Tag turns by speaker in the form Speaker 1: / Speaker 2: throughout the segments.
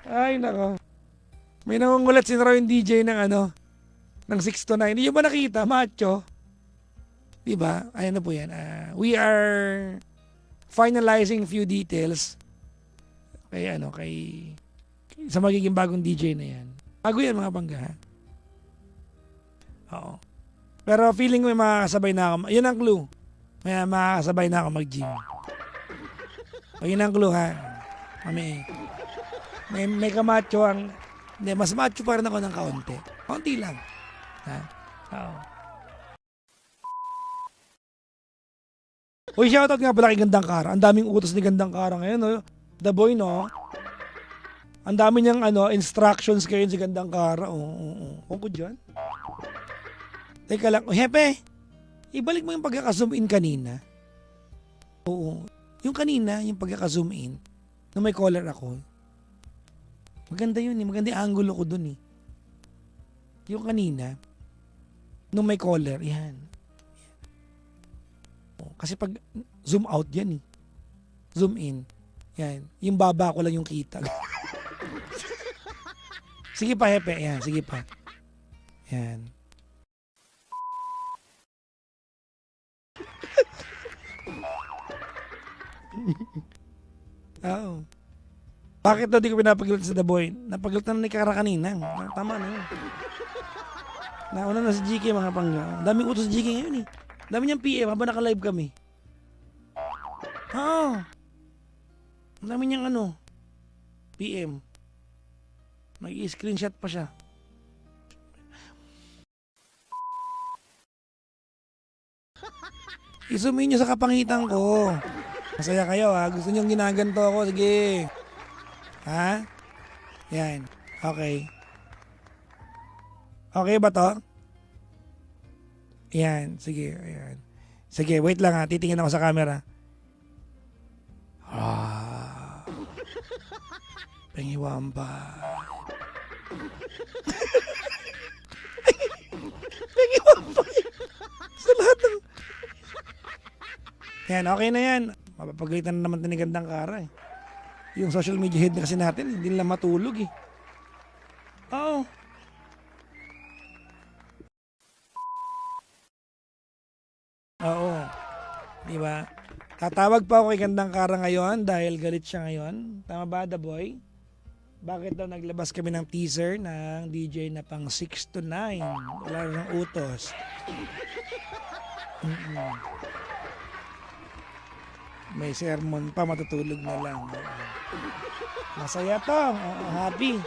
Speaker 1: Ay, nako. May nangungulat si Raw yung DJ ng ano, ng 6 to 9. Hindi nyo ba nakita, macho? Diba? Ayan na po yan. We are finalizing few details kay ano, sa magiging bagong DJ na yan. Bago yan mga pangga, ha? Oo. Pero feeling ko may makakasabay na ako. Yun ang clue. May makakasabay na ako mag-gym. O yun ang clue, ha? May kamacho ang... Hindi, mas macho pa rin ako ng kaunti. Kaunti lang. Ha? Oo. Uy, shoutout nga pala kay Gandang Kara. Ang daming utos ni Gandang Kara ngayon, no? The boy, no? Ang dami niyang instructions kayo si Gandang Kara. Oo. Huwag ko dyan. Teka lang. Hepe, ibalik mo yung pagkaka-zoom in kanina. Oo. Yung kanina, yung pagkaka-zoom in, nung may collar ako. Maganda yun eh. Maganda yung angulo ko dun eh. Yung kanina, nung may collar, yan. Kasi pag zoom out yan eh. Zoom in. Yan. Yung baba ko lang yung kita. Sige pa, Hepe. Yan. Sige pa. Yan. Oo. Bakit daw di ko pinapagulat sa The Boy? Napagulat na ni Kara kanina. Tama na yun. Nauna na si GK mga pangga. Daming utos si GK ngayon eh. Dami niyang PM habang naka-live kami. Oo. Ang dami niyang PM. Nag-i-screenshot pa siya. Isumin niyo sa kapangitan ko. Masaya kayo ha. Gusto niyong ginaganto ako. Sige. Ha? Yan. Okay. Okay ba to? Yan. Sige. Ayan. Sige, wait lang ha. Titingin ako sa camera. Pengiwamba. Pengiwamba. Sa lahat ng... Yan, okay na yan. Mapapagalitan na naman ni Gandang Kara eh. Yung social media head na kasi natin, hindi nila matulog eh. Oo. Oo. Diba? Tatawag pa ako kay Gandang Kara ngayon dahil galit siya ngayon. Tama ba, The Boy? Bakit daw naglabas kami ng teaser ng DJ na pang 6 to 9? Wala rin utos. May sermon pa, matutulog na lang. Masaya to. Happy.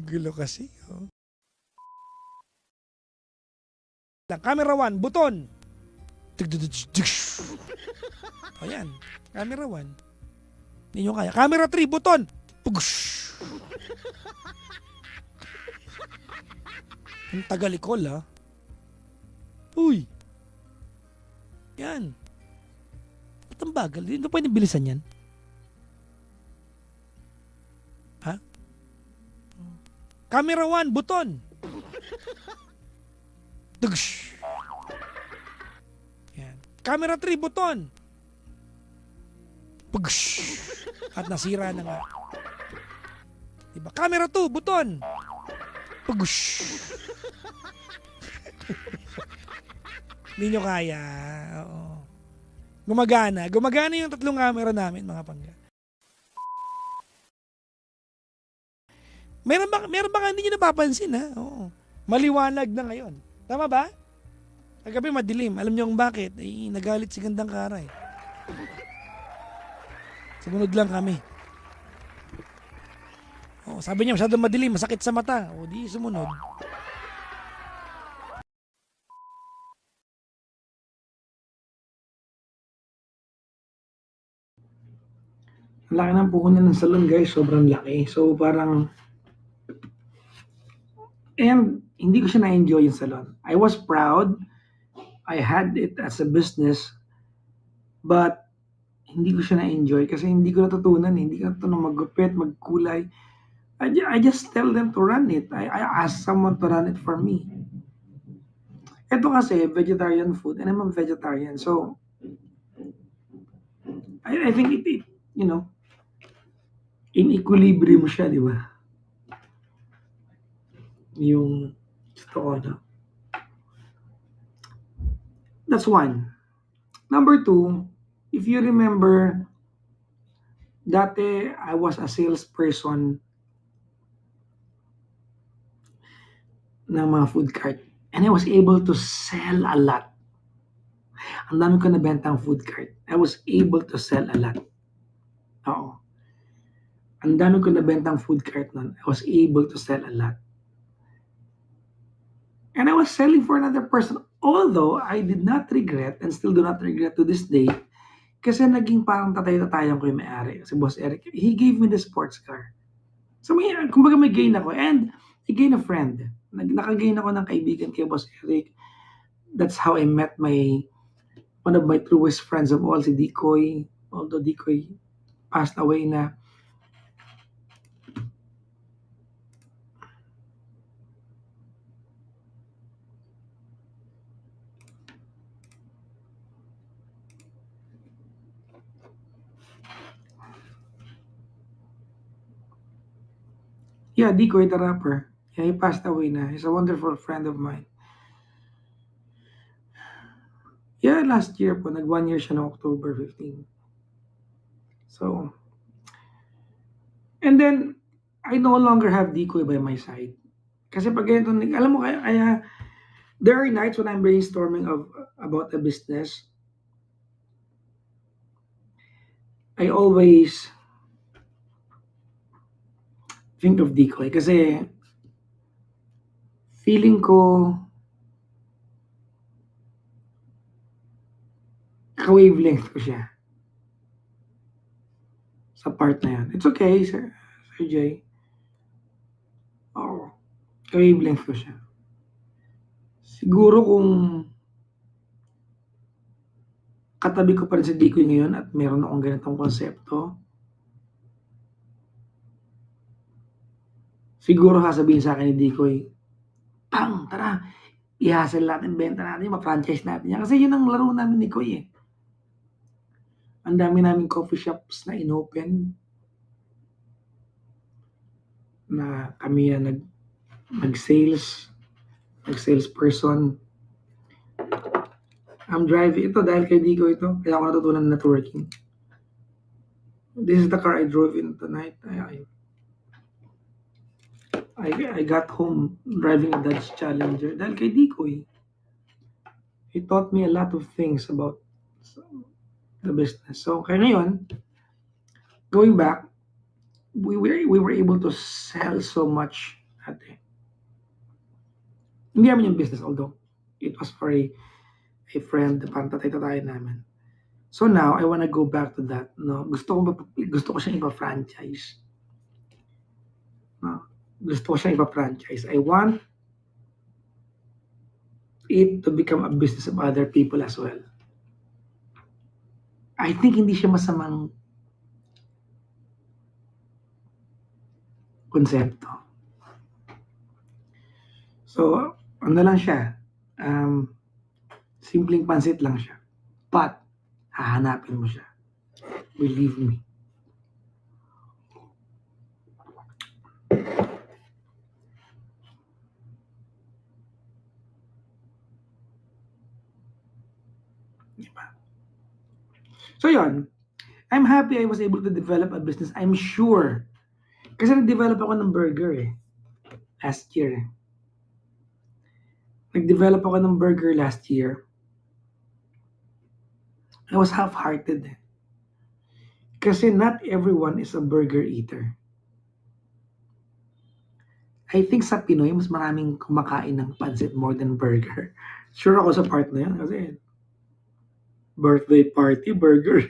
Speaker 1: Gulo kasi. Oh. Camera 1, buton. O yan. Camera 1. Hindi nyo kaya. Camera 3, buton. Ang tagalikol ha. Uy. Yan. Ba't ang bagal? Hindi ba pwedeng bilisan yan? Ha? Camera 1, buton. Tugsh. Yan. Camera 3, buton. Pugsh. At nasira na nga. Diba? Camera 2, buton. Pugsh. Hindi nyo kaya. Oo. Gumagana. Gumagana yung tatlong camera namin, mga pangga. Meron ba hindi nyo napapansin ha? Oo. Maliwanag na ngayon. Tama ba? Kagabi madilim. Alam nyo kung bakit? Nagalit si Gandang Kara eh. Sumunod lang kami. Oo, sabi niya masyadong madilim, masakit sa mata. O di sumunod. Ang laki ng puhunan ng salon guys, sobrang laki. So parang, and hindi ko siya na-enjoy yung salon. I was proud, I had it as a business, but hindi ko siya na-enjoy kasi hindi ko natutunan, hindi ko natutunan maggupit, magkulay. I just tell them to run it. I ask someone to run it for me. Ito kasi, vegetarian food, and I'm a vegetarian. So, I think you know, in equilibrium siya, di ba? Yung gusto ko, no? That's one. Number two, if you remember, dati I was a salesperson ng mga food cart. And I was able to sell a lot. Ang dami ko nabentang food cart. I was able to sell a lot. Oo. Ang dami ko nabentang food cart nun. I was able to sell a lot. And I was selling for another person. Although, I did not regret and still do not regret to this day kasi naging parang tatay-tatayan ko yung may-ari. Si Boss Eric, he gave me the sports car. So, kumbaga may gain ako. And I gain a friend. Nakagain ako ng kaibigan kay Boss Eric. That's how I met one of my truest friends of all, si Dikoy. Although Dikoy passed away na. Yeah, Dikoy the rapper. Yeah, he passed away na. He's a wonderful friend of mine. Yeah, last year po. Nag 1 year siya no October 15. So, and then, I no longer have Dikoy by my side. Kasi pag ganito, alam mo kaya there are nights when I'm brainstorming about a business. I always think of Dikoy kasi feeling ko ka-wavelength ko siya sa part na yan. It's okay, Sir Jay. Oo, ka-wavelength ko siya. Siguro kung katabi ko pa rin si Dikoy ngayon at meron akong ganitong konsepto, siguro sasabihin sa akin ni Dikoy, "Pang, tara, i-hustle natin, benta natin, ma-franchise natin yan." Kasi yun ang laro namin ni Koy eh. Ang dami naming coffee shops na inopen na kami yan nag-salesperson. I'm driving ito dahil kay Dico ito. Kaya ako natutunan ng networking. This is the car I drove in tonight. I got home driving a Dodge Challenger dahil kay Dico eh. He taught me a lot of things about the business. So, kaya ngayon, going back, we were able to sell so much ate. Hindi namin yung business, although it was for a friend, parang tatay-tatayan namin. So now, I wanna go back to that, no? Gusto ko siyang ipa-franchise. No? Gusto ko siyang ipa-franchise. I want it to become a business of other people as well. I think hindi siya masamang konsepto. So, ano lang siya, simpleng pansit lang siya. But, hahanapin mo siya. Believe me. Diba? So, yun. I'm happy I was able to develop a business. I'm sure. Kasi nag-develop ako ng burger eh. Last year. Nag-develop ako ng burger last year. I was half-hearted eh. Kasi not everyone is a burger eater. I think sa Pinoy, mas maraming kumakain ng pancit more than burger. Sure ako sa part na yan kasi birthday party, burger.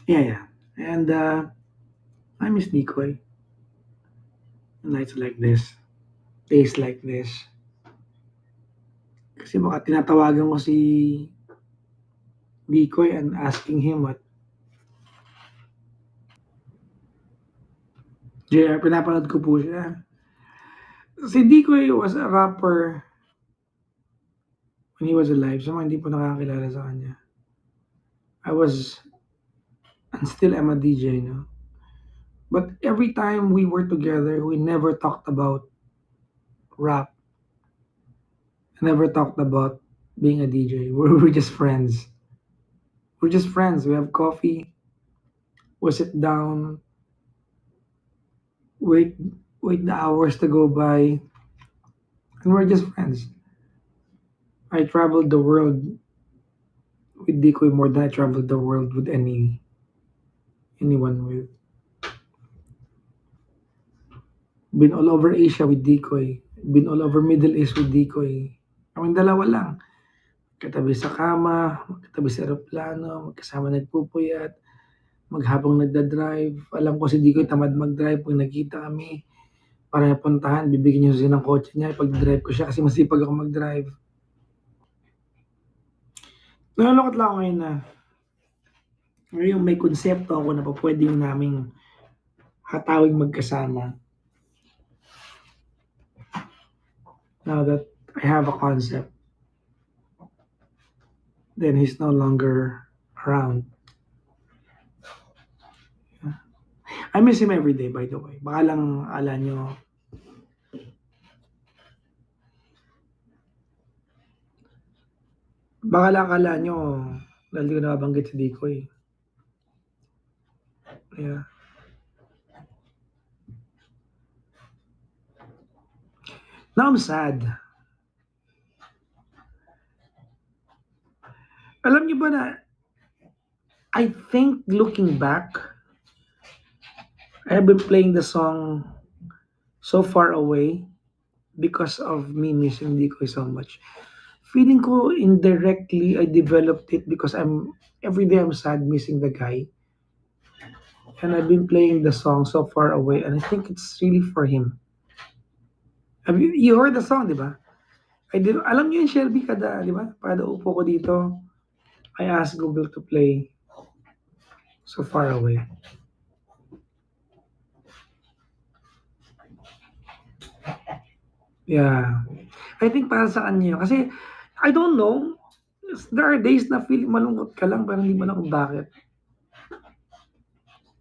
Speaker 1: Yeah. And I miss Nikoy. Nights like this. Days like this. Kasi baka tinatawagan ko si Nikoy and asking him what JR, pinapanood ko po siya. Si Dikoy was a rapper when he was alive. Sa mga hindi po nakakilala sa kanya. I was, and still am a DJ, no? But every time we were together, we never talked about rap. Never talked about being a DJ. We're just friends. We're just friends. We have coffee. We sit down. Wait, wait the hours to go by, and we're just friends. I traveled the world with Dikoy more than I traveled the world with anyone with. Been all over Asia with Dikoy. Been all over Middle East with Dikoy. Kaming dalawa lang. Katabi sa kama, katabi sa eroplano, magkasama nagpupuyat, maghabang nagda-drive. Alam ko si Dikoy tamad mag-drive. Pag nagkita kami, para puntahan, bibigyan niya siya ng kotse niya. Pag-drive ko siya kasi masipag ako mag-drive. Nalulungkot lang ako ngayon na ngayon may konsepto ako na pa pwede yung naming hatawing magkasama. Now that I have a concept, then he's no longer around. I miss him every day, by the way. Baka lang ala nyo, baka lang akala nyo, dahil di ko nababanggit si Dikoy. Yeah. Now I'm sad. Alam niyo ba na, I think looking back, I have been playing the song So Far Away because of me missing Dikoy so much. Feeling ko indirectly I developed it because every day I'm sad missing the guy. And I've been playing the song So Far Away and I think it's really for him. Have you heard the song, di ba? Alam niyo yung Shelby kada, di ba? Kada upo ko dito, I asked Google to play So Far Away. Yeah. I think para sa kanya yun. Kasi, I don't know, there are days na feeling malungkot ka lang, pero hindi mo alam kung bakit.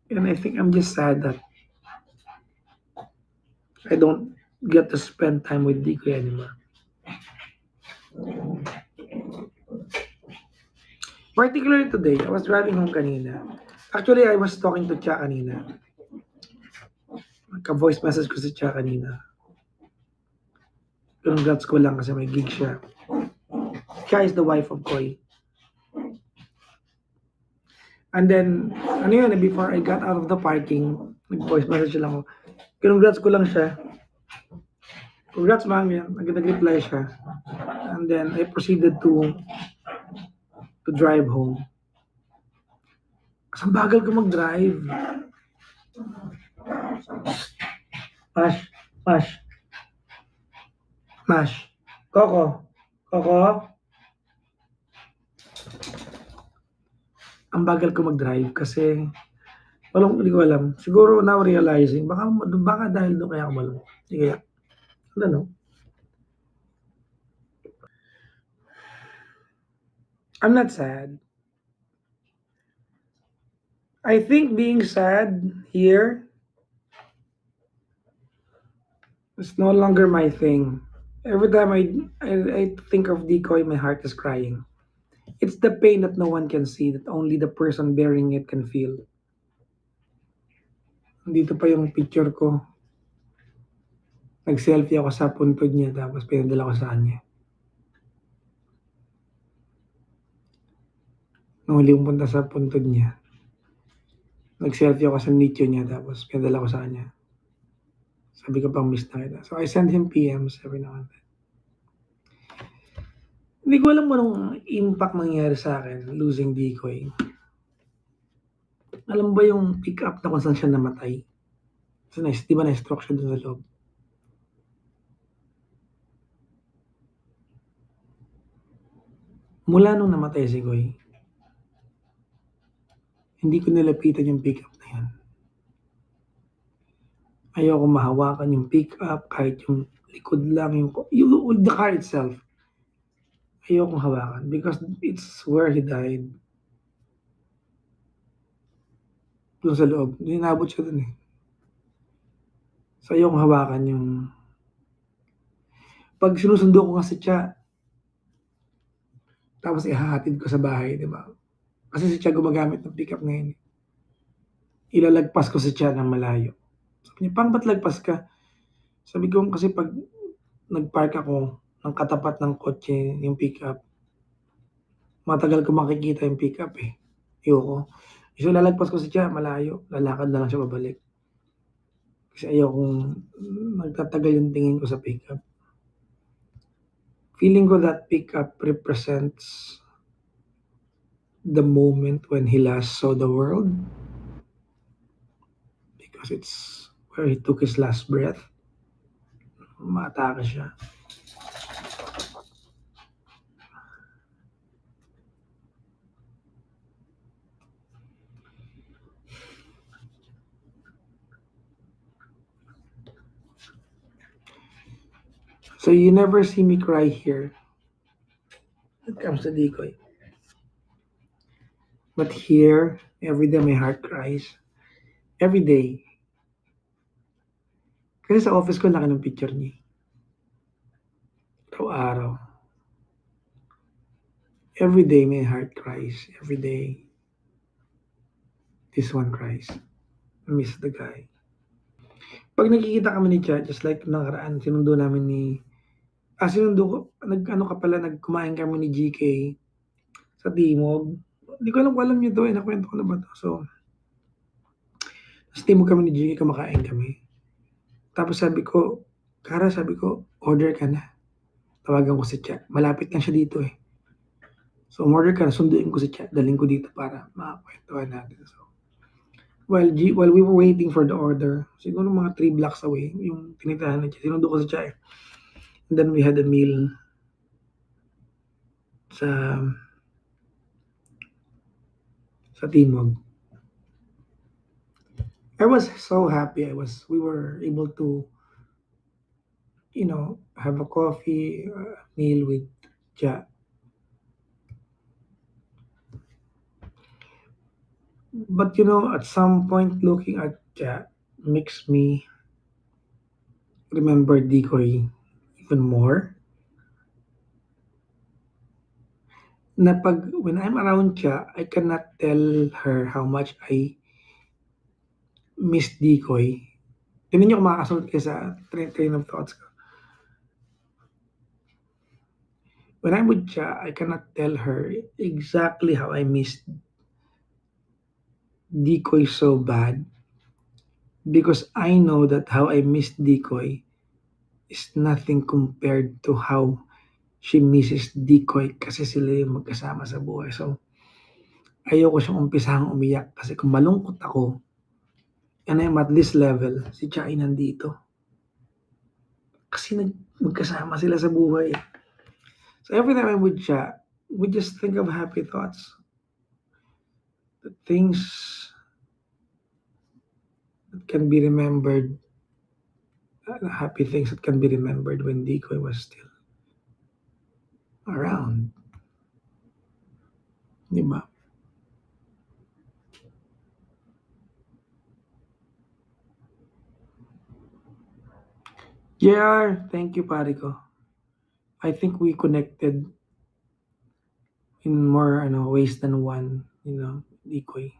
Speaker 1: And I think I'm just sad that I don't get to spend time with Dikoy anymore. Particularly today, I was driving home kanina. Actually, I was talking to Cha kanina. Nagka-voice message ko si Cha kanina. Congrats ko lang kasi may gig siya. Cha is the wife of Koy. And then, ano yun, before I got out of the parking, nag-voice message lang ako. Congrats ko lang siya. Congrats, mami. Nag-reply siya. And then, I proceeded to drive home. Kasi ang bagal ko mag-drive. Mash. Coco. Ang bagal ko mag-drive kasi hindi ko alam. Siguro now realizing, baka dahil doon kaya ako malungkot. Hindi kaya. I don't know. I'm not sad. I think being sad here is no longer my thing. Every time I think of Dikoy, my heart is crying. It's the pain that no one can see, that only the person bearing it can feel. Dito pa yung picture ko. Nag-selfie ako sa puntod niya, tapos pinadala ko sa kanya. Nung huli kong punta sa puntod niya, nag-selfie ako sa nicho niya, tapos pinadala ko sa kanya. Sabi ko pang miss na kita. So I send him PMs every now and then. Hindi ko alam anong impact mangyayari sa akin, losing Dikoy. Alam ba yung pick up na kung saan siya namatay? So, di ba na-stroke siya dun sa loob? Mula nung namatay si Koy, hindi ko nilapitan yung pick up na yun. Ayoko mahawakan yung pick up, kahit yung likod lang yung the car itself, ayokong hawakan because it's where he died. Dun sa loob, inabot siya dun, eh. So, ayokong hawakan yung 'pag sinusundo ko nga si Cha, tapos ihahatid ko sa bahay, 'di ba? Kasi si Cha gumagamit ng pickup ngayon, eh. Ilalagpas ko si Cha ng malayo. Sabi niya, "Paano ba't lagpas ka?" Sabi ko, "Kasi 'pag nag-park ako ng katapat ng kotse yung pickup, matagal ko makikita yung pickup, eh. Ayoko. So, ilalagpas ko si Cha malayo, lalakad na lang siya pabalik. Kasi ayokong magtatagal yung tingin ko sa pickup." Feeling ko that pickup represents the moment when he last saw the world because it's where he took his last breath. Umaatake siya. So you never see me cry here when it comes to Decoy. But here, every day my heart cries. Every day. Kasi sa office ko laki ng picture niya. Araw-araw. Every day my heart cries. Every day. This one cries. I miss the guy. Pag nakikita kami ni Cha, just like nakaraan, sinundo namin sinundo ko, nag-ano ka pala, nagkumain kami ni GK sa Timog. Hindi ko alam kung alam niyo to, eh, nakwento ko na ba to? So, sa Timog kami ni GK, kumakain kami. Tapos sabi ko, Kara, sabi ko, order ka na. Tawagan ko si Cha. Malapit lang siya dito, eh. So, umorder ka na, sunduin ko si Cha, daling ko dito para makakwentuhan natin. So, while we were waiting for the order, siguro mga 3 blocks away, yung tinitirahan ni Cha, sinundo ko si Cha, eh. And then we had a meal sa Timog. I was so happy. We were able to, have a coffee meal with Cha. But at some point, looking at Cha makes me remember Decoy even more. Na when I'm around Cha, I cannot tell her how much I miss Decoy. Hindi niyo kung makakasunod kayo sa train of thoughts ko. When I'm with Cha, I cannot tell her exactly how I miss Decoy so bad because I know that how I miss Decoy is nothing compared to how she misses Decoy kasi sila yung magkasama sa buhay. So, ayoko siyang umpisahang umiyak kasi kung malungkot ako and I'm at this level, si Cha ay nandito. Kasi magkasama sila sa buhay. So, every time I'm with Cha, we just think of happy thoughts. The things that can be remembered, happy things that can be remembered when Decoy was still around. Di ba? JR, thank you, pare ko. I think we connected in more ways than one, Decoy.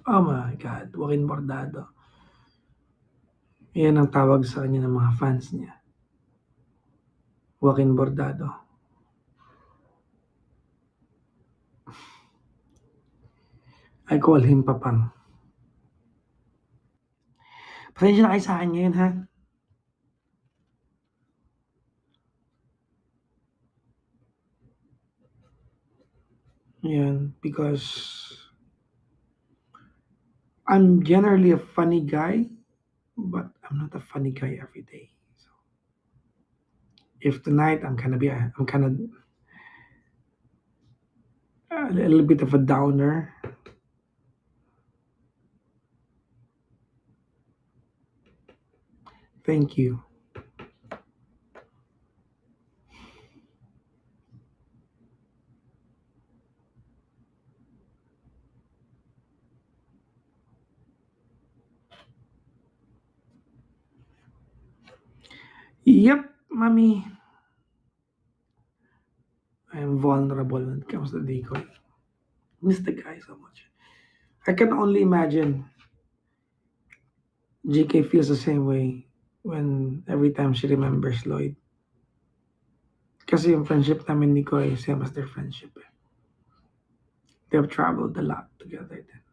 Speaker 1: Oh my God, Joaquin Bordado. Yan ang tawag sa kanya ng mga fans niya. Joaquin Bordado. I call him Papang. Pasensya na kayo sa akin ngayon, ha? Yan, because I'm generally a funny guy, but I'm not a funny guy every day. So, if tonight I'm kind of a little bit of a downer,
Speaker 2: Thank you. Yep, mommy. I am vulnerable when it comes to decoy. Miss the guy so much. I can only imagine GK feels the same way when every time she remembers Lloyd. Kasi yung friendship namin ni Koy, same as their friendship. Eh. They have traveled a lot together then.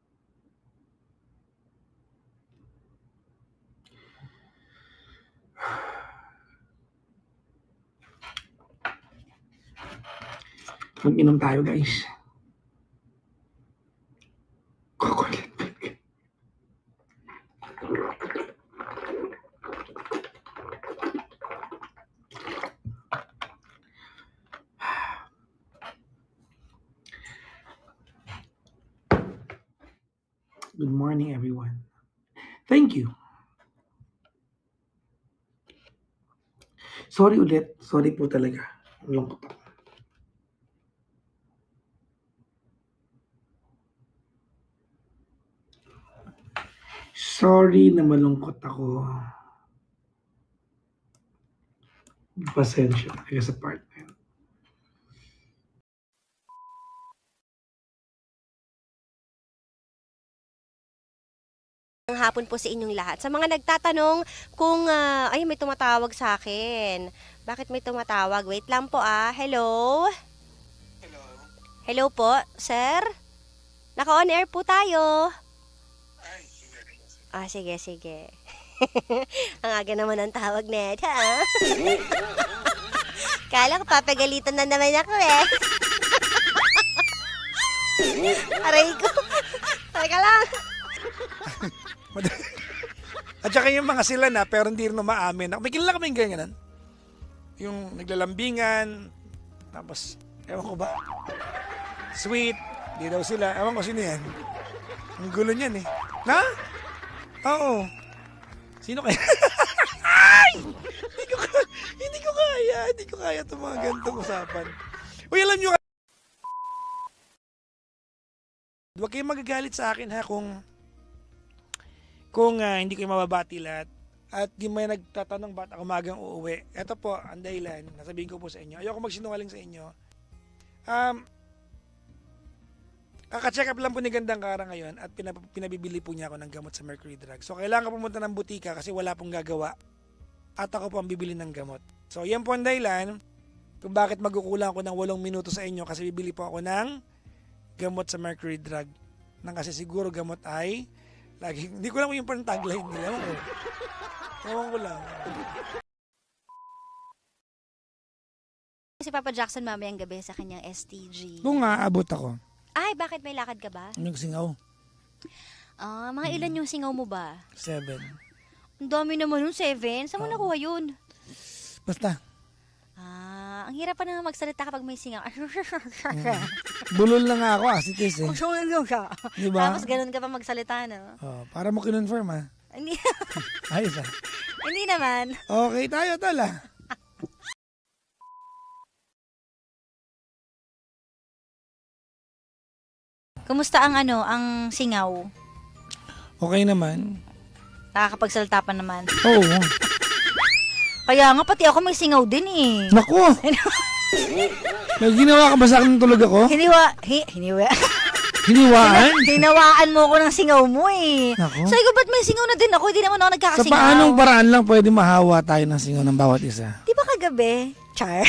Speaker 2: Mag-inom tayo, guys. Coconut milk. Good morning, everyone. Thank you. Sorry ulit. Sorry po talaga. Ang lungkot ako. Sorry na malungkot ako. Pasensya talaga sa part na yun.
Speaker 3: Ang hapon po sa inyong lahat. Sa mga nagtatanong kung, ay may tumatawag sa akin. Bakit may tumatawag? Wait lang po Hello?
Speaker 1: Hello?
Speaker 3: Hello po, sir? Naka-on air po tayo.
Speaker 1: Ay,
Speaker 3: Sige, sige. Ang aga naman ang tawag net, ha? Kala ko papagalitan na naman ako eh. Aray ko. Teka lang.
Speaker 1: At saka yung mga sila na pero hindi rin umaamin. May kilala kaming ganyan. Yung naglalambingan, tapos, ewan ko ba, sweet, di daw sila. Ewan ko sino yan. Ang gulo niyan eh. Na? Oo. Sino kaya? Ay! Hindi ko kaya itong mga ganitong usapan. Uy, alam nyo, huwag kayong magagalit sa akin ha kung hindi ko mababati lahat at di may nagtatanong ba't ako magang uuwi. Ito po, ang dahilan, nasabihin ko po sa inyo. Ayoko magsinungaling sa inyo. Kaka-check up lang po ni Gandang Kara ngayon at pinabibili po niya ako ng gamot sa Mercury Drug. So, kailangan pumunta ng butika kasi wala pong gagawa at ako po ang bibili ng gamot. So, yan po ang dahilan kung bakit magkukulang ako ng 8 minuto sa inyo kasi bibili po ako ng gamot sa Mercury Drug. Nang kasi siguro gamot ay laging, hindi ko lang yung parang tagline nila. Ewan ko lang.
Speaker 4: Si Papa Jackson mamayang gabi sa kanyang STG.
Speaker 1: Kung nga, abot ako.
Speaker 4: Ay, bakit may lakad ka ba?
Speaker 1: Yung singaw,
Speaker 4: Mga ilan yung singaw mo ba?
Speaker 1: 7.
Speaker 4: Ang dami naman yung 7. Saan mo nakuha yun?
Speaker 1: Basta,
Speaker 4: Ang hirap pa na magsalita kapag may singaw.
Speaker 1: bulol na nga ako as it is eh.
Speaker 4: siya.
Speaker 1: Diba?
Speaker 4: Tapos ganun ka pa magsalita, no?
Speaker 1: Oh, para mo kinonfirm ha.
Speaker 4: Hindi,
Speaker 1: Ayos ah.
Speaker 4: hindi naman.
Speaker 1: Okay tayo tala.
Speaker 4: Kumusta ang ang singaw?
Speaker 1: Okay naman.
Speaker 4: Nakakapagsalita pa naman.
Speaker 1: Oo.
Speaker 4: Kaya nga, pati ako may singaw din eh.
Speaker 1: Naku! May ginawa ka ba sa akin ng tulog ako? Hiniwaan?
Speaker 4: Hinawaan mo ako ng singaw mo eh.
Speaker 1: Naku.
Speaker 4: Sabi ko, ba't may singaw na din ako? Hindi naman ako
Speaker 1: Sa
Speaker 4: nagkakasingaw.
Speaker 1: paanong paraan lang pwede mahawa tayo ng singaw ng bawat isa?
Speaker 4: Di ba kagabi? Char.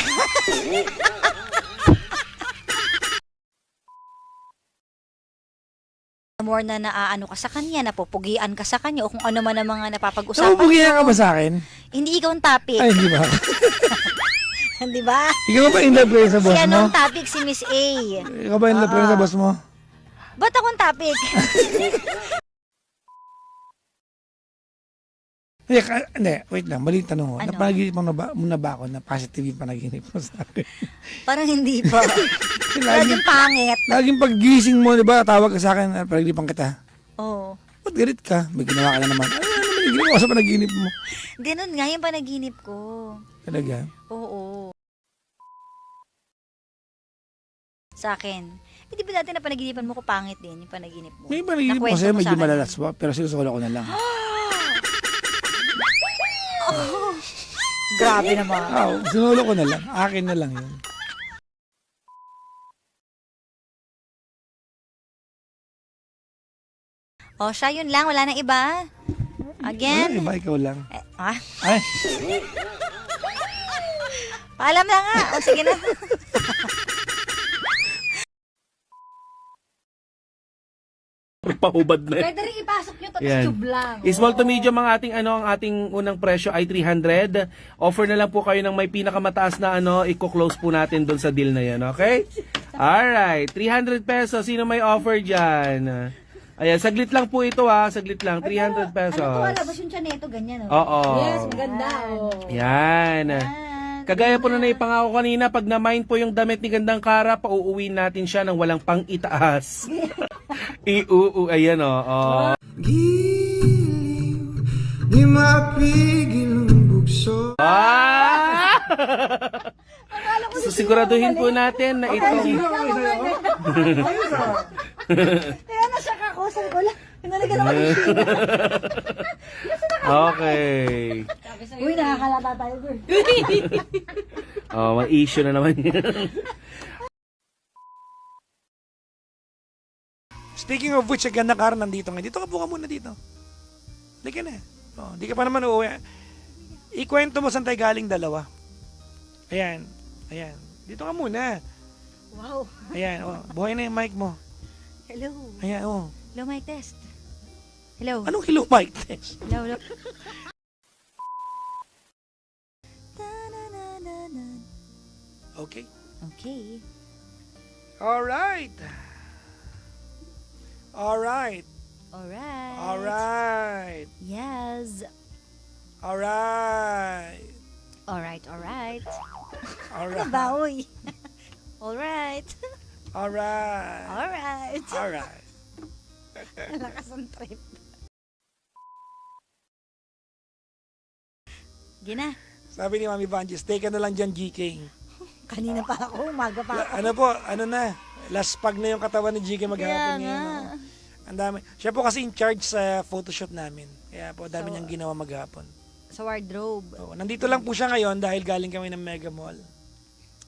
Speaker 4: More na naaano ka sa kanya, napupugian ka sa kanya, o kung ano man ang mga napapag-usapan.
Speaker 1: Napupugian ka ba sa akin?
Speaker 4: Hindi ikaw ang topic.
Speaker 1: Ay, hindi ba?
Speaker 4: Di ba?
Speaker 1: Ikaw ba in love kayo sa
Speaker 4: Si
Speaker 1: boss
Speaker 4: ano
Speaker 1: mo?
Speaker 4: ang topic? Si Miss A.
Speaker 1: Ikaw ba in love kayo sa boss mo?
Speaker 4: Ba't ako ang topic?
Speaker 1: Hindi, wait lang, mali tanong ko.
Speaker 4: Ano?
Speaker 1: Napanaginip mo na ba ako na positive yung panaginip mo sa akin?
Speaker 4: Parang hindi pa.
Speaker 1: Kasi
Speaker 4: Laging pangit.
Speaker 1: laging paggising mo, di ba, tawag ka sa akin, panaginipan kita.
Speaker 4: Oo.
Speaker 1: Ba't galit ka? May ginawa ka na naman. Ano naman Ginawa ko sa panaginip mo.
Speaker 4: Ganun nga yung panaginip ko.
Speaker 1: Talaga?
Speaker 4: Oo. Sa akin. Eh, di ba dati na panaginipan mo ko pangit din yung panaginip mo?
Speaker 1: May panaginip ko
Speaker 4: Nakwento
Speaker 1: kasi
Speaker 4: mo
Speaker 1: medyo
Speaker 4: sa akin
Speaker 1: malalas
Speaker 4: yan.
Speaker 1: pa, pero sinusolo ko na lang.
Speaker 4: Grabe naman.
Speaker 1: Sinolo ko na lang. Akin na lang yun.
Speaker 4: O, siya yun lang. Wala nang iba.
Speaker 1: Wala,
Speaker 4: Again.
Speaker 1: iba, ikaw lang.
Speaker 4: Ah,
Speaker 1: Ay,
Speaker 4: paalam na nga. O, sige na.
Speaker 5: Pahubad na.
Speaker 4: Pwede rin ipasok nyo to.
Speaker 5: Yan.
Speaker 4: Tube lang.
Speaker 5: Small to medium ang ating unang presyo ay 300. Offer na lang po kayo ng may pinakamataas na i-close po natin doon sa deal na 'yan, okay? Alright, 300 pesos. Sino may offer diyan? Ayan, saglit lang po ito saglit lang, 300 pesos.
Speaker 4: Ano to? Alabas yung tiyaneto, ganyan.
Speaker 5: Oo.
Speaker 4: Yes, maganda.
Speaker 5: Yan. Kagaya po na naipangako kanina, pag na-mine po yung damit ni Gandang Kara, pauuwiin natin siya ng walang pang-itaas. Ayan o.
Speaker 6: Giliw, di mapigil ang bugso.
Speaker 5: So, siguraduhin po natin na itong...
Speaker 4: Kaya na-shock ako. Sabi ko, pinalagan ako ng
Speaker 5: Okay.
Speaker 4: Uy, nakakalata tayo, girl.
Speaker 5: May issue na naman yan.
Speaker 1: speaking of which, ganda ka nandito ngayon. Dito ka buka muna dito. Halika na. Di ka pa naman uuwi. Ikwento mo saan tayo galing dalawa. Ayan. Dito ka muna.
Speaker 4: Wow.
Speaker 1: Ayan, buhay na yung mic mo.
Speaker 4: Hello.
Speaker 1: Ayan,
Speaker 4: Hello, mic test. Hello.
Speaker 1: Anong hello mic test?
Speaker 4: Hello.
Speaker 1: Okay.
Speaker 4: Okay.
Speaker 1: Alright.
Speaker 4: Alright.
Speaker 1: Alright.
Speaker 4: Yes.
Speaker 1: Alright.
Speaker 4: Alright.
Speaker 1: Alright.
Speaker 4: Baoy. Alright.
Speaker 1: Alright.
Speaker 4: Alright.
Speaker 1: Alright.
Speaker 4: Lakas ang trip. Gina.
Speaker 1: Sabi ni Mami Vanjis, stay ka na lang dyan, GK.
Speaker 4: Kanina pa ako, umaga pa ako.
Speaker 1: Ano na, last pag na yung katawan ni GK maghapon ngayon. No? Ang dami. Siya po kasi in charge sa photoshoot namin. Kaya po, dami niyang ginawa maghapon.
Speaker 4: Sa wardrobe.
Speaker 1: Nandito lang po siya ngayon dahil galing kami ng Mega Mall.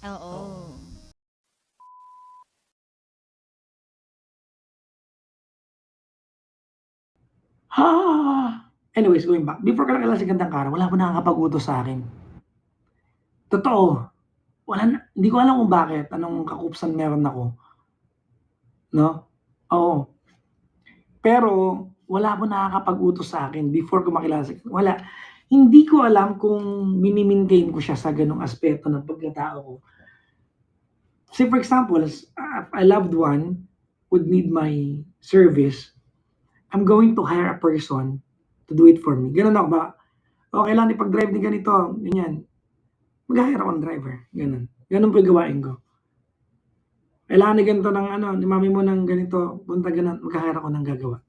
Speaker 4: Oo.
Speaker 2: Anyways, going back. Before ka nakilala si Gandang Kara, wala pa nakakapag-utos sa akin. Totoo. Hindi ko alam kung bakit. Anong kakupsan meron ako. No? Oo. Pero, wala po nakakapag-utos sa akin before ko makilala si Gandang. Wala. Hindi ko alam kung minimaintain ko siya sa ganong aspeto ng pagkatao ko. Say for example, a loved one would need my service. I'm going to hire a person to do it for me. Ganun ako ba? Okay lang, ipag-drive ni ganito. Ganyan. Mag-hire ako ng driver. Ganun. Ganun po yung gawain ko. Kailangan ni ganito ni mami mo ng ganito. Punta ganun. Mag-hire ako ng gagawa.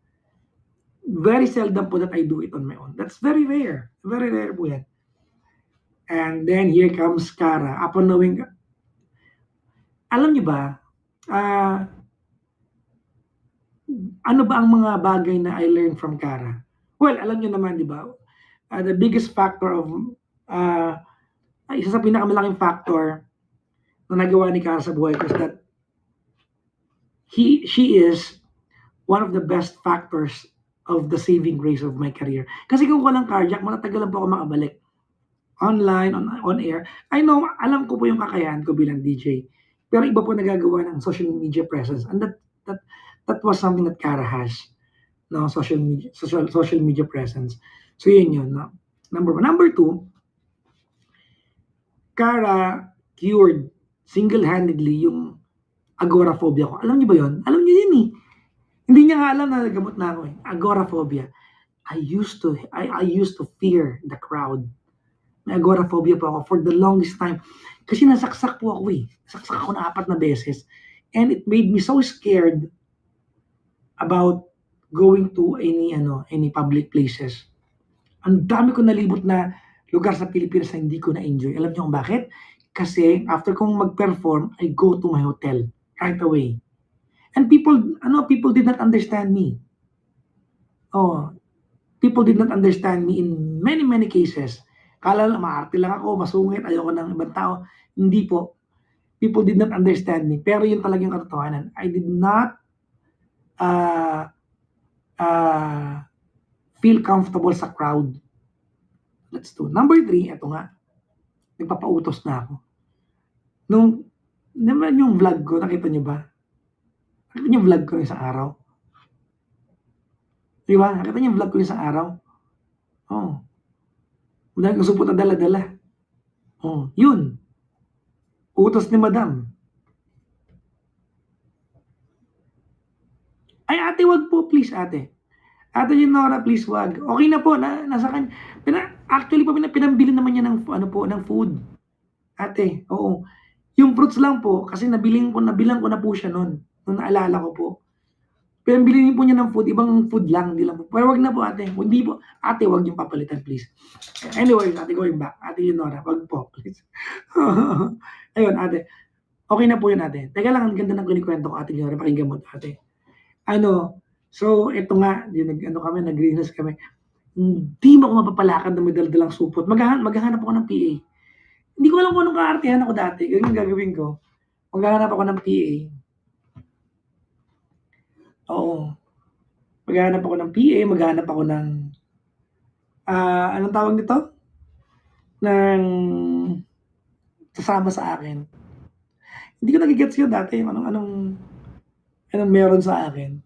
Speaker 2: Very seldom po that I do it on my own. That's very rare. Very rare po yan. And then here comes Kara. Upon knowing, alam niyo ba, ano ba ang mga bagay na I learned from Kara? Well, alam niyo naman, di ba? The biggest factor of, isa sa pinakamalaking factor na nagawa ni Kara sa buhay ko is that she is one of the best factors of the saving grace of my career. Kasi kung walang cardiac, matatagal lang po ako makabalik. Online, on air. I know, alam ko po yung kakayahan ko bilang DJ. Pero iba po nagagawa ng social media presence. And that was something that Kara has. No, social media presence. So yun. No? Number one. Number two, Kara cured single-handedly yung agoraphobia ko. Alam niyo ba yun? Alam niyo yun eh. Hindi niya nga alam na nagamot na ako eh. Agoraphobia. I used to fear the crowd. May agoraphobia po ako for the longest time. Kasi nasaksak po ako eh. Nasaksak ako na 4 na beses. And it made me so scared about going to any public places. Ang dami ko nalibot na lugar sa Pilipinas na hindi ko na-enjoy. Alam niyo kung bakit? Kasi after kong mag-perform, I go to my hotel right away. And people did not understand me. Oh, people did not understand me in many, many cases. Kala lang, maarte lang ako, masungit, ayoko ng ibang tao. Hindi po. People did not understand me. Pero yun talagang katotohanan. I did not uh, feel comfortable sa crowd. That's two. Number 3, eto nga. Nagpapautos na ako. Naman yung vlog ko, nakita niyo ba? Nakita niyo yung vlog ko isang araw? Di ba? Nakita niyo yung vlog ko isang araw? Oh. Dahil ko supot na dala-dala. Oh, yun. Utos ni Madam. Ay, ate, wag po, please, ate. Ate Nora, please, wag. Okay na po, nasa kanya. Actually po, pinambili naman niya ng food. Ate, oo. Yung fruits lang po, kasi nabilang ko na po siya noon. Nung naalala ko po. Pinambili po niya ng food, ibang food lang, hindi lang po. Pero wag na po, ate. Hindi po. Ate, wag yung papalitan, please. Anyway, ate, going back. Ate Leonora, wag po, please. Ayun, ate. Okay na po yun, ate. Teka lang, ang ganda ng kunikwento ko, ate Leonora. Pakinggan mo, ate. So, ito nga, nag-greenhouse kami. Hindi mo ako mapapalakad na may daldalang supot. Maghahanap ako ng PA. Hindi ko alam kung anong kaartihan ako dati. Ganyan gagawin ko. Maghahanap ako ng PA. Oo. Maghahanap ako ng PA, maghahanap ako ng, anong tawag nito? Ng sasama sa akin. Hindi ko nagigets yun dati. Anong meron sa akin.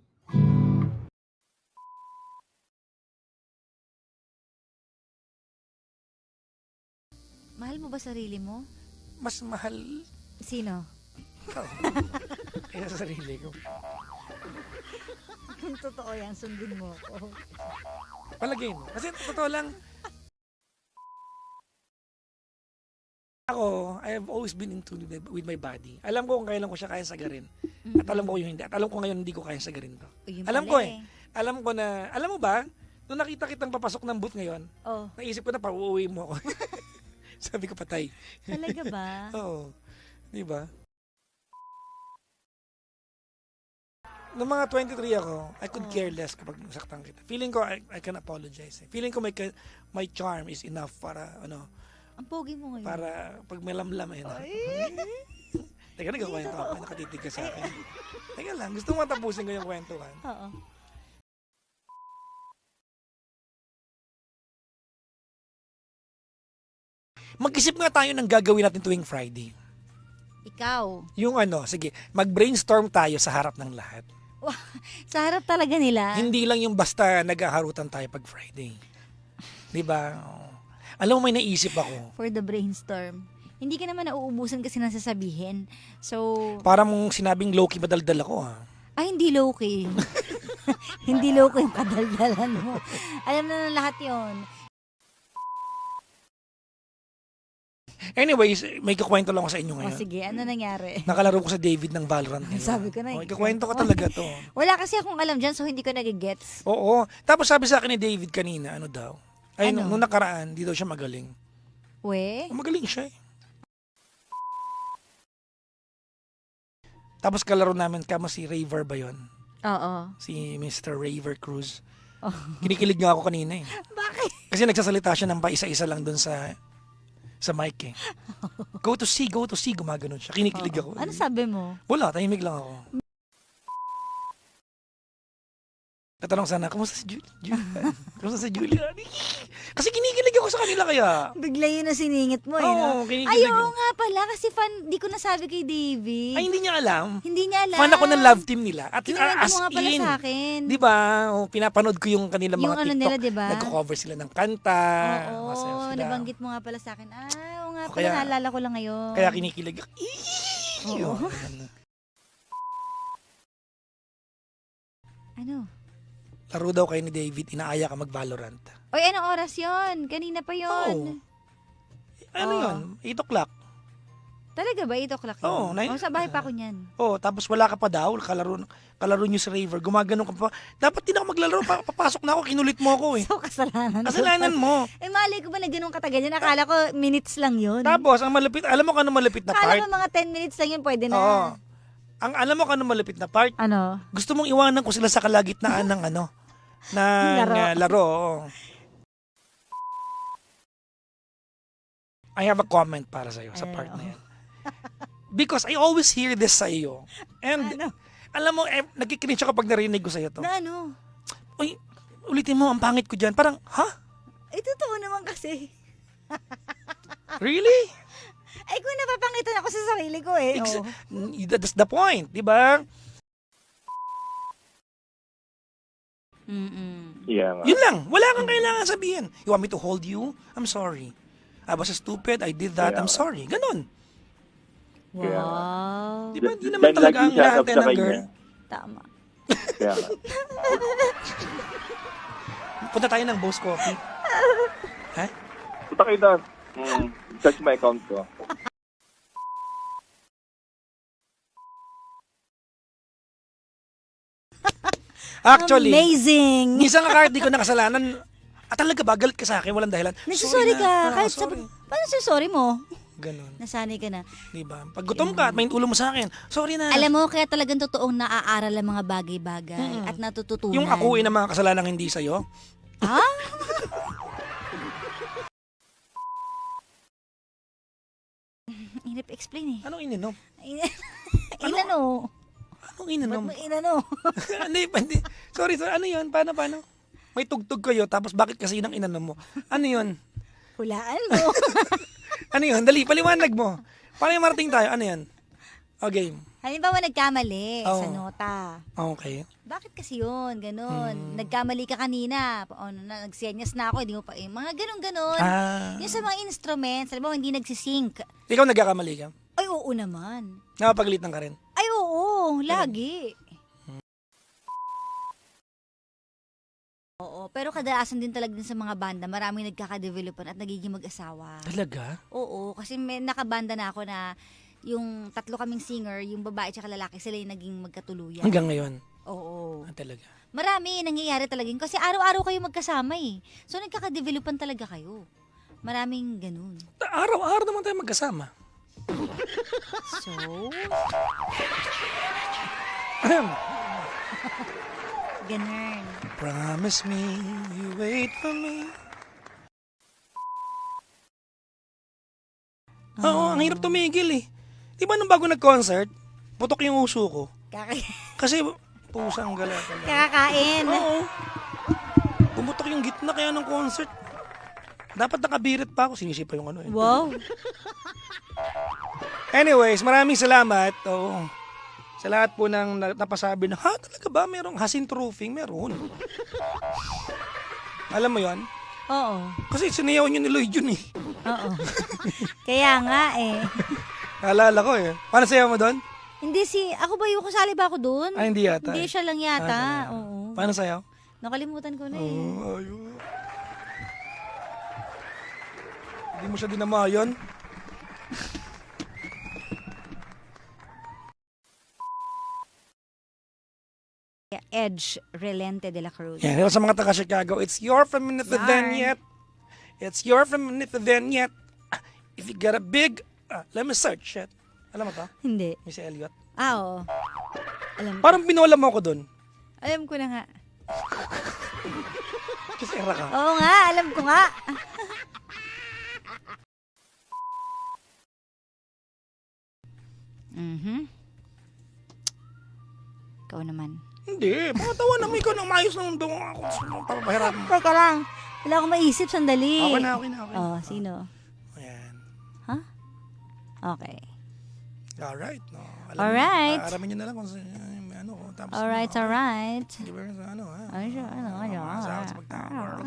Speaker 4: Mahal mo ba sarili mo?
Speaker 1: Mas mahal
Speaker 4: Sino?
Speaker 1: kaya sa sarili ko.
Speaker 4: Kung totoo yan, sundin mo ako.
Speaker 1: Palagay mo. Kasi totoo lang, ako, I have always been in tune with my body. Alam ko kung kailan ko siya kaya sagarin. At alam ko yung hindi. At alam ko ngayon hindi ko kaya sagarin to.
Speaker 4: Yun
Speaker 1: Alam
Speaker 4: pala
Speaker 1: ko Alam ko na, alam mo ba, nung nakita kitang papasok ng booth ngayon,
Speaker 4: Oh,
Speaker 1: naisip ko na pauuwi mo ako. Sabi ko patay.
Speaker 4: talaga ba?
Speaker 1: Oo. Di ba? Noong mga 23 ako, I could care less kapag nasaktan kita. Feeling ko, I can apologize. Feeling ko my charm is enough para,
Speaker 4: Ang pogi mo ngayon.
Speaker 1: para pag may lamlam, Teka, nagkakwento ako, nakatitig ka sa akin. Teka lang, gusto mo matapusin ko yung kwentuhan.
Speaker 4: Oo.
Speaker 1: Mag-isip nga tayo ng gagawin natin tuwing Friday.
Speaker 4: Ikaw.
Speaker 1: Yung sige, mag-brainstorm tayo sa harap ng lahat.
Speaker 4: Sa harap talaga nila.
Speaker 1: Hindi lang yung basta naghaharutan tayo pag Friday. Di ba? Oo. Alam mo, may naisip ako.
Speaker 4: For the brainstorm. Hindi ka naman nauubusan kasi nang sasabihin. So,
Speaker 1: Para mong sinabing low-key madaldal ako, ha?
Speaker 4: ay hindi low-key. Hindi low-key yung kadaldalan mo. Alam na ng lahat yon.
Speaker 1: Anyways, may kukwento lang ako sa inyo
Speaker 4: O
Speaker 1: ngayon.
Speaker 4: sige, ano nangyari?
Speaker 1: Nakalaro ko sa David ng Valorant. ngayon.
Speaker 4: Sabi ko na,
Speaker 1: Ikukwento ko talaga to.
Speaker 4: Wala kasi akong alam dyan, so hindi ko nagigets.
Speaker 1: Oo. Tapos sabi sa akin ni David kanina, ano daw? Ay,
Speaker 4: Ano?
Speaker 1: nung nakaraan, di daw siya magaling.
Speaker 4: We?
Speaker 1: Magaling siya eh. Tapos kalaro namin kama si Raver ba yun?
Speaker 4: Oo.
Speaker 1: Si Mr. Raver Cruz.
Speaker 4: Oh.
Speaker 1: Kinikilig nga ako kanina eh.
Speaker 4: Bakit?
Speaker 1: Kasi nagsasalita siya ng paisa-isa lang dun sa mic eh. Go to see, gumaganon siya. Kinikilig ako.
Speaker 4: Ano sabi mo?
Speaker 1: Wala, tahimik lang ako. Tatanong sana, kumusta si Julian? Kumusta si Julian? Kasi kinikilig ako sa kanila kaya.
Speaker 4: Bigla yun na siningit mo eh.
Speaker 1: Oo,
Speaker 4: No?
Speaker 1: kinikilig.
Speaker 4: Ay, oo nga pala, kasi fan, di ko nasabi kay Davey.
Speaker 1: Ay, hindi niya alam.
Speaker 4: Hindi niya alam.
Speaker 1: Fan ako ng love team nila. At
Speaker 4: Kinuwento
Speaker 1: as
Speaker 4: mo nga pala
Speaker 1: in,
Speaker 4: sa akin.
Speaker 1: di ba, pinapanood ko yung kanilang
Speaker 4: Yung
Speaker 1: mga
Speaker 4: ano
Speaker 1: TikTok.
Speaker 4: nila, di ba?
Speaker 1: Nagko-cover sila ng kanta.
Speaker 4: Oo,
Speaker 1: masaya sila.
Speaker 4: nabanggit mo nga pala sa akin. Oo nga pala,
Speaker 1: Kaya-
Speaker 4: naalala ko lang ngayon.
Speaker 1: Kaya kinikilig ako.
Speaker 4: Oo.
Speaker 1: Yun. Oh.
Speaker 4: Ano?
Speaker 1: Laro daw kayo ni David, inaaya ka mag-Valorant.
Speaker 4: Oy, anong oras yon? Kanina pa yon.
Speaker 1: Ano
Speaker 4: Oh.
Speaker 1: yun? 8 o'clock.
Speaker 4: Talaga ba? 8 o'clock yun?
Speaker 1: Oo,
Speaker 4: Sa bahay pa ako niyan.
Speaker 1: Oh, tapos wala ka pa daw, kalaro nyo si Raver, gumagano ka pa. Dapat din ako maglalaro, papasok na ako, kinulit mo ako eh.
Speaker 4: So, kasalanan.
Speaker 1: Kasalanan mo.
Speaker 4: Eh, mali ko ba na ganun katagal yun? Akala ko minutes lang yun.
Speaker 1: Tapos, ang malapit, alam mo kung ano malapit na
Speaker 4: Akala
Speaker 1: part?
Speaker 4: ko mga 10 minutes lang yun, pwede na.
Speaker 1: Oo. Ang alam mo kung ano malapit na part?
Speaker 4: Ano?
Speaker 1: Gusto mong iwanan ko sila sa kalagitnaan ng ng laro. Oo. I have a comment para sa'yo sa part na yan. Because I always hear this sa iyo. And
Speaker 4: Ano?
Speaker 1: alam mo, nagkikinig siya kapag narinig ko sa'yo to.
Speaker 4: Na ano?
Speaker 1: Uy, ulitin mo, ang pangit ko dyan. Parang, ha?
Speaker 4: Eh, totoo naman kasi.
Speaker 1: Really?
Speaker 4: Ay, kung napapangitan ako sa sarili ko eh.
Speaker 1: Ex-
Speaker 4: Oh.
Speaker 1: That's the point, di ba?
Speaker 7: Yeah nga.
Speaker 1: Yun lang. Wala kang kailangan sabihin. You want me to hold you? I'm sorry. I was stupid. I did that.
Speaker 7: Yeah.
Speaker 1: I'm sorry. Ganon.
Speaker 4: Wow.
Speaker 1: Di ba? Di naman
Speaker 7: Dahil
Speaker 1: talaga
Speaker 7: lagi
Speaker 1: ang
Speaker 7: siya
Speaker 1: lahat
Speaker 7: sa
Speaker 1: ng
Speaker 7: kanya.
Speaker 1: girl.
Speaker 4: Tama.
Speaker 7: Kaya nga.
Speaker 1: Punta tayo ng Boss Coffee. Ha?
Speaker 7: Punta kayo doon. Search my account ko.
Speaker 1: Actually,
Speaker 4: Amazing!
Speaker 1: minsan nga kahit di ko nakasalanan, talaga ba? Galit ka sa akin? Walang dahilan.
Speaker 4: Nagsasorry ka. Kahit sa...
Speaker 1: sorry.
Speaker 4: Paano sa sorry mo?
Speaker 1: Ganon.
Speaker 4: Nasanay ka na.
Speaker 1: Di ba? Pag gutom ka at may ulo mo sa akin, sorry na.
Speaker 4: Alam mo, kaya talagang totoong naaaral ang mga bagay-bagay at natututunan.
Speaker 1: Yung akuin ng mga kasalanang hindi sa'yo.
Speaker 4: Ha? Hirap explain eh.
Speaker 1: Anong ininom?
Speaker 4: Inano?
Speaker 1: Anong
Speaker 4: Ba't
Speaker 1: ininom?
Speaker 4: mo inano?
Speaker 1: Hindi. Sorry. Ano yun? Paano? May tugtog kayo, tapos bakit kasi yun ang inanom mo? Ano yun?
Speaker 4: Hulaan mo.
Speaker 1: Ano yun? Dali, paliwanag mo. Paano yung marating tayo? Ano yan? Okay.
Speaker 4: Halimbawa nagkamali
Speaker 1: Oo.
Speaker 4: sa nota.
Speaker 1: Okay.
Speaker 4: Bakit kasi yun? Ganon. Nagkamali ka kanina. Nagsenyas na ako. Hindi mo pa mga ganon-ganon. Yung sa mga instruments, alam mo, hindi nagsisync.
Speaker 1: Ikaw nagkakamali ka?
Speaker 4: Ay, oo naman.
Speaker 1: Napapagalitan ka rin?
Speaker 4: Ay, oo. Lagi. Oo, pero kadalasan din talaga din sa mga banda, maraming nagkaka-developan at nagiging mag-asawa.
Speaker 1: Talaga?
Speaker 4: Oo, kasi may nakabanda na ako na yung 3 kaming singer, yung babae at lalaki, sila yung naging magkatuluyan.
Speaker 1: Hanggang ngayon?
Speaker 4: Oo.
Speaker 1: Talaga.
Speaker 4: Marami nangyayari talaga yun kasi araw-araw kayo magkasama eh. So nagkaka-developan talaga kayo. Maraming ganun.
Speaker 1: Araw-araw naman tayo magkasama.
Speaker 4: So, ganun.
Speaker 1: Promise me you wait for me. Oo, ang hirap tumigil eh. Di ba nung bago nag-concert, putok yung uso ko. Kasi pusang gala talaga.
Speaker 4: Kakakain.
Speaker 1: Oo. Pumutok yung gitna kaya ng concert. Dapat nakabirit pa ako. Sinisipa yung ano eh.
Speaker 4: Wow.
Speaker 1: Anyways, maraming salamat. Oo. Sa lahat po ng napasabi na, talaga ba merong Hasin Roofing? Meron. Alam mo yon?
Speaker 4: Oo.
Speaker 1: Kasi sinayaw nyo ni Lloyd yun eh.
Speaker 4: Oo. Kaya nga eh.
Speaker 1: Naalala ko eh. Paano sayaw mo doon?
Speaker 4: Hindi ako ba yung kasali ba ako doon?
Speaker 1: Ay, hindi yata.
Speaker 4: Hindi
Speaker 1: eh.
Speaker 4: siya lang yata.
Speaker 1: siya lang.
Speaker 4: Oo.
Speaker 1: Paano sayaw?
Speaker 4: Nakalimutan ko na eh.
Speaker 1: Oo, ayun. Hindi mo siya dinamayan.
Speaker 4: Edge Relente de la Cruz.
Speaker 1: Yan, sa mga taga Chicago, it's your from minute to then yet. It's your from minute to then yet. If you get a big, let me search it. Alam mo to?
Speaker 4: Hindi.
Speaker 1: Miss Elliot.
Speaker 4: Oo. Alam ko.
Speaker 1: Parang binola mo ako doon.
Speaker 4: Alam ko na nga.
Speaker 1: Kasi era ka.
Speaker 4: Oo nga, alam ko nga. Ikaw naman.
Speaker 1: Hindi, mga tawa na mo ikaw nang maayos ng doon ako. Papahirap mo.
Speaker 4: Teka lang. Wala akong maisip, sandali.
Speaker 1: Okay na.
Speaker 4: Oh, sino?
Speaker 1: Ayan.
Speaker 4: Okay.
Speaker 1: Alright. No.
Speaker 4: Alright.
Speaker 1: Aramin nyo na lang kung ano ko. Tapos,
Speaker 4: Alright.
Speaker 1: Di ba sa ano ha?
Speaker 4: Ay, siya, ano.
Speaker 1: Sa pagtawag.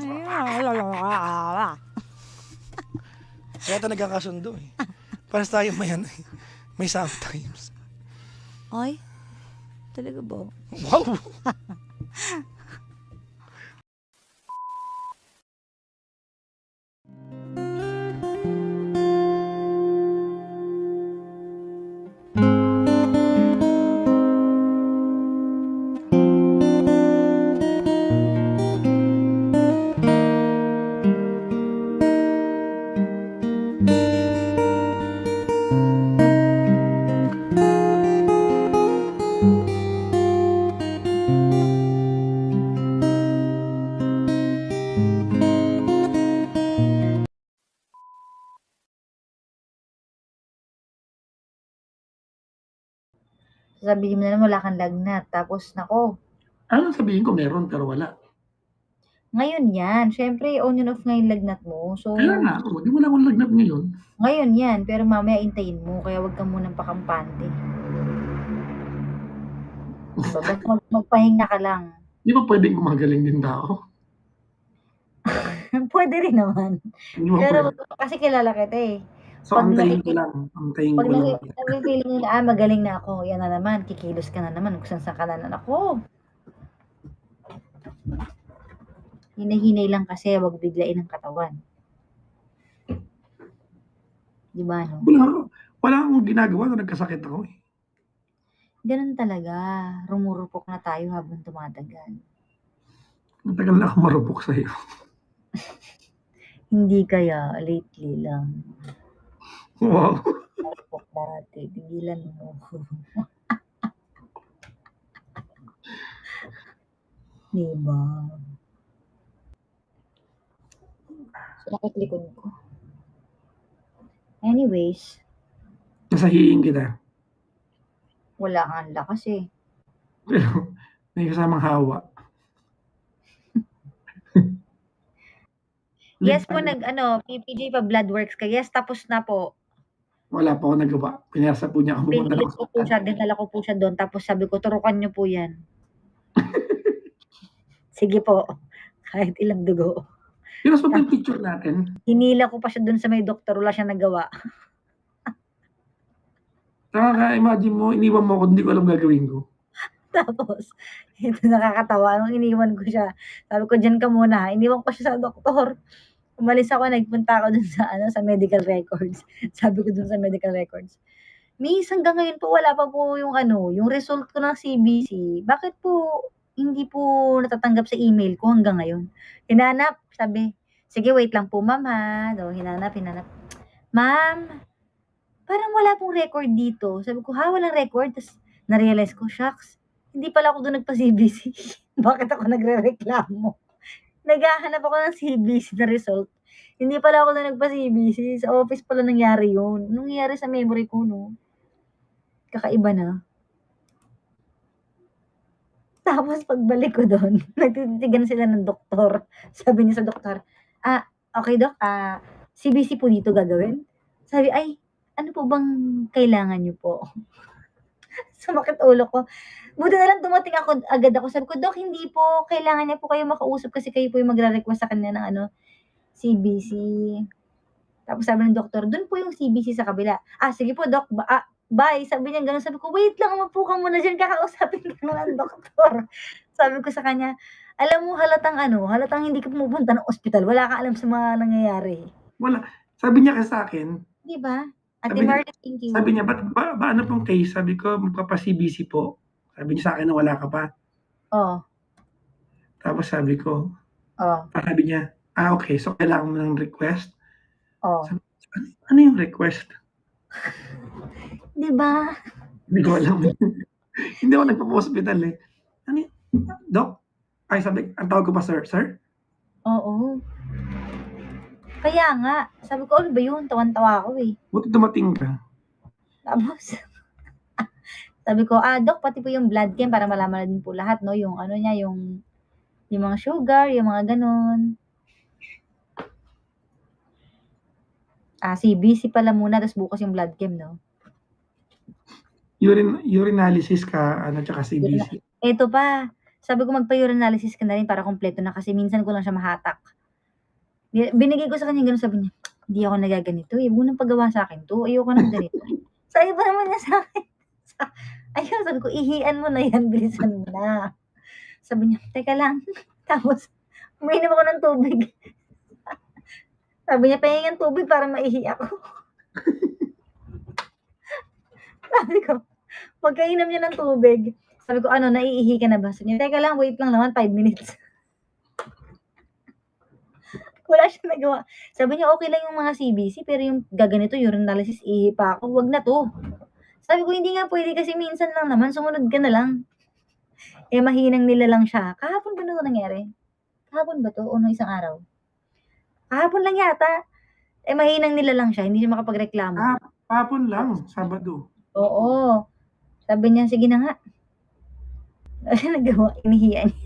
Speaker 1: Kaya ito nagkakasundo eh. Paras tayo may sometimes.
Speaker 4: Ay, talaga ba?
Speaker 1: Wow!
Speaker 4: Sasabihin mo na naman wala kang lagnat. Tapos, nako,
Speaker 2: Ano sabihin ko meron pero wala.
Speaker 4: ngayon yan. Siyempre, on and off ngayon lagnat mo. So,
Speaker 2: Kaya nga, di wala akong lagnat ngayon.
Speaker 4: ngayon yan. Pero mamaya intayin mo. Kaya wag ka munang pakampante. Diba? Basta magpahinga ka lang.
Speaker 2: Di ba pwedeng gumagaling din tao?
Speaker 4: Pwede rin naman.
Speaker 2: Di ba
Speaker 4: Pero
Speaker 2: pwede?
Speaker 4: kasi kilala kita eh.
Speaker 2: So,
Speaker 4: Pag
Speaker 2: antayin ko
Speaker 4: nakikita,
Speaker 2: lang. Antayin
Speaker 4: pag
Speaker 2: ko lang.
Speaker 4: feeling nila, magaling na ako. Yan na naman. Kikilos ka na naman. Kung saan ka na ako. Hinahinay lang kasi. Wag biglain ang katawan. Di ba, no?
Speaker 2: Wala akong ginagawa na nagkasakit ako eh.
Speaker 4: Ganun talaga. Rumurupok na tayo habang tumatagal.
Speaker 2: Matagal na ako marupok sa'yo.
Speaker 4: Hindi kaya. Lately lang.
Speaker 2: Wow.
Speaker 4: Marupok dati. Tigilan mo. Diba? Sakit likod ko. Anyways,
Speaker 2: Nasahiin kita.
Speaker 4: wala kang lakas eh.
Speaker 2: Pero may kasamang hawa.
Speaker 4: Yes po, PPJ pa blood works ka. Yes, tapos na po.
Speaker 2: Wala pa ako nagawa. Pinasa po niya ako pumunta ng
Speaker 4: Pinilit ko po siya, dinala ko po siya doon. Tapos sabi ko, turukan niyo po yan. Sige po. Kahit ilang dugo.
Speaker 2: Yung sa picture natin,
Speaker 4: Hinila ko pa siya doon sa may doktor. Wala siya nagawa.
Speaker 2: nakaka-imagine mo, iniwan mo ako, hindi ko alam gagawin ko.
Speaker 4: Tapos, ito nakakatawa. Nung iniwan ko siya, sabi ko, dyan ka muna. Iniwan ko siya sa doktor. Umalis ako, nagpunta ako dun sa medical records. Sabi ko dun sa medical records, Miss, hanggang ngayon po, wala pa po yung yung result ko ng CBC. Bakit po, hindi po natatanggap sa email ko hanggang ngayon? Hinanap, sabi, sige, wait lang po, ma'am ha. So, hinanap. Ma'am, parang wala pong record dito. Sabi ko, ha, walang record? Tapos, na-realize ko, shucks, hindi pala ako doon nagpa-CBC. Bakit ako nagre-reklamo? Naghahanap ako ng CBC na result. Hindi pala ako doon nagpa-CBC. Sa office pala nangyari yun. Nangyari sa memory ko, no? Kakaiba na. Tapos pagbalik ko doon, nagtititigan sila ng doktor. Sabi niya sa doktor, okay dok, CBC po dito gagawin? Sabi, ay, ano po bang kailangan niyo po? Sumakit ulo ko. Buti na lang dumating agad ako. Sabi ko, Dok, hindi po. Kailangan niya po kayo makausap kasi kayo po yung magre-request sa kanya ng CBC. Tapos sabi ng doktor, dun po yung CBC sa kabila. Sige po, Dok. Bye. Sabi niya gano'n. Sabi ko, wait lang, umupo ka muna dyan. Kakausapin ka ng doktor. Sabi ko sa kanya, alam mo, halatang hindi ka pumupunta ng ospital. Wala ka alam sa mga nangyayari.
Speaker 2: Wala. Sabi niya kasi sa akin,
Speaker 4: Di ba? Ate
Speaker 2: Sabi-
Speaker 4: Marley, thank you.
Speaker 2: sabi niya, ba ano pong case? Sabi ko, magpapa-CBC po. Sabi niya sa akin na wala ka pa.
Speaker 4: Oh,
Speaker 2: Tapos sabi ko,
Speaker 4: oh,
Speaker 2: sabi niya, okay, so kailangan mo ng request.
Speaker 4: oh.
Speaker 2: Ano yung request?
Speaker 4: Di ba?
Speaker 2: Hindi ko alam. Hindi ako nagpa-hospital eh. Ano yun? Doc? Ay, sabi, ang tawag ko pa, sir? Sir?
Speaker 4: Oo. Kaya nga, sabi ko, ano ba yun? Tawan-tawa ako eh.
Speaker 2: Buti dumating ka.
Speaker 4: Tapos, sabi ko, Dok, pati po yung blood chem para malaman na din po lahat, no? Yung niya, yung mga sugar, yung mga ganun. CBC pala muna, tapos bukas yung blood chem, no?
Speaker 2: Urinalysis ka, tsaka CBC.
Speaker 4: Ito pa, sabi ko magpa-urinalysis ka na rin para kompleto na kasi minsan ko lang siya mahatak. Binigay ko sa kanya ganun, sabi niya, hindi ako nagaganito. Unang paggawa sa akin to, ayoko nang ganito. Sabi pa naman niya sa akin. Ayun, sabi ko, ihian mo na yan, bilisan mo na. Sabi niya, teka lang. Tapos, uminom ako ng tubig. Sabi niya, pahingan tubig para maihi ako. Sabi ko, pagkainom niya ng tubig, sabi ko, naiihi ka na ba? Sabi niya, teka lang, wait lang naman, 5 minutes. Wala siyang nagawa. Sabi niya, okay lang yung mga CBC, pero yung gaganito, urinalysis, ihi pa ako. Wag na to. Sabi ko, hindi nga pwede kasi minsan lang naman, sumunod ka na lang. Mahinang nila lang siya. Kahapon ba na ito nangyari? Kahapon ba to? O nung isang araw? Kahapon lang yata. Mahinang nila lang siya, hindi siya makapagreklamo.
Speaker 2: Hapon lang, Sabado.
Speaker 4: Oo. Sabi niya, sige na nga. Ano nagawa? Inihiya niya.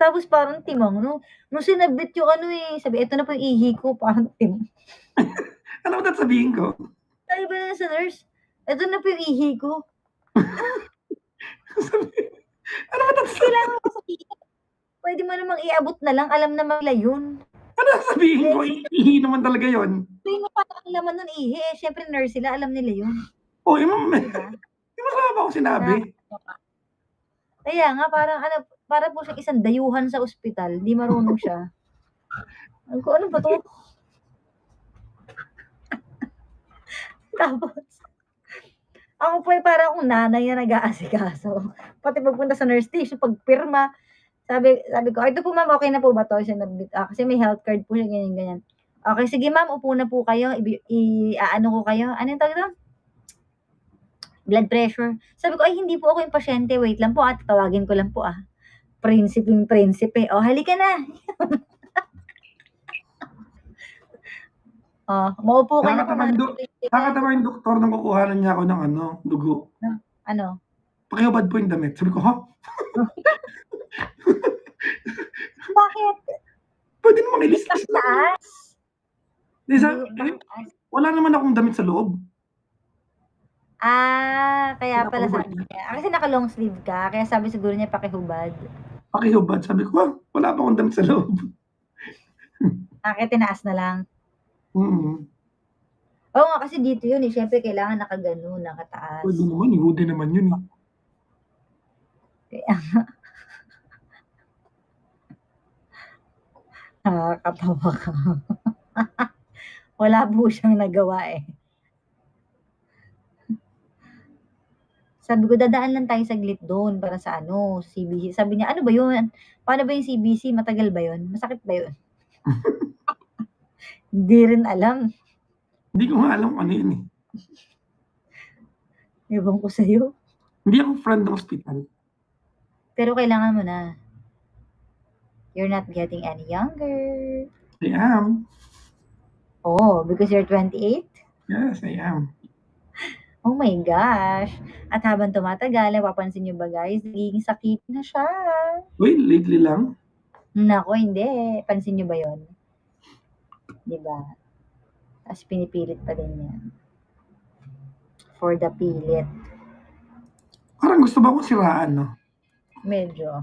Speaker 4: Tapos parang timang, nung sinabit yung ano sabi, eto na po yung ihi ko, parang
Speaker 2: Ano ba sabihin ko?
Speaker 4: Sabi ba na sa nurse, eto na po yung ihi ko.
Speaker 2: Sabi, ano ba
Speaker 4: Kailangan ko sabihin, pwede mo namang iabot na lang, alam naman nila yun.
Speaker 2: Ano sabihin ko? Ihi naman talaga yon.
Speaker 4: Sabi mo pa ang laman nun ihi, syempre nurse sila, alam nila yun.
Speaker 2: Oh, yung
Speaker 4: Diba?
Speaker 2: masama ba akong sinabi?
Speaker 4: Kaya nga, para po siyang isang dayuhan sa ospital, di marunong siya. Ano ba to? Tapos, ako po para akong nanay na nag-aasikaso. Pati pagpunta sa nurse station, pagpirma, sabi ko, ito po ma'am, okay na po ba to? Kasi may health card po siya, ganyan. Okay, sige ma'am, upo na po kayo, ano ko kayo, ano yung tawag doon? Blood pressure. Sabi ko, ay hindi po ako yung pasyente, wait lang po tawagin ko lang po Prinsipe. Oh, halika na. Maupo ka na po.
Speaker 2: Nakakatawa yung doktor nung kukuhanan niya ako ng dugo.
Speaker 4: Ano?
Speaker 2: Pakihubad po yung damit. Sabi ko, ha?
Speaker 4: Bakit?
Speaker 2: Pwede namang ilistas lang.
Speaker 4: Taas?
Speaker 2: Wala naman akong damit sa loob.
Speaker 4: Kaya pala sabi niya. Kasi naka-long sleeve ka, kaya sabi siguro niya pakihubad.
Speaker 2: Pakihubad. Sabi ko, wala pa akong damit sa loob.
Speaker 4: Kaya tinaas na lang. Oo nga, kasi dito yun siyempre kailangan nakagano, nakataas.
Speaker 2: Pwede naman, hoodie naman yun
Speaker 4: Kaya nakakatawa ka. Wala po siyang nagawa Sabi ko, dadaan lang tayo saglit doon para sa CBC. Sabi niya, ano ba yun? Paano ba yung CBC? Matagal ba yun? Masakit ba yun? Hindi rin alam.
Speaker 2: Hindi ko nga alam ano yun
Speaker 4: Ewan ko sa'yo.
Speaker 2: Hindi ako friend ng hospital.
Speaker 4: Pero kailangan mo na. You're not getting any younger.
Speaker 2: I am.
Speaker 4: Oh, because you're 28?
Speaker 2: Yes, I am.
Speaker 4: Oh my gosh. At habang tumatagal, napapansin niyo ba guys, nagiging sakit na siya.
Speaker 2: Uy, lately lang.
Speaker 4: Nako, hindi. Pansin niyo ba yon? Diba? Tapos pinipilit pa din niya. For the pilit.
Speaker 2: Parang gusto ba akong siraan, no?
Speaker 4: Medyo.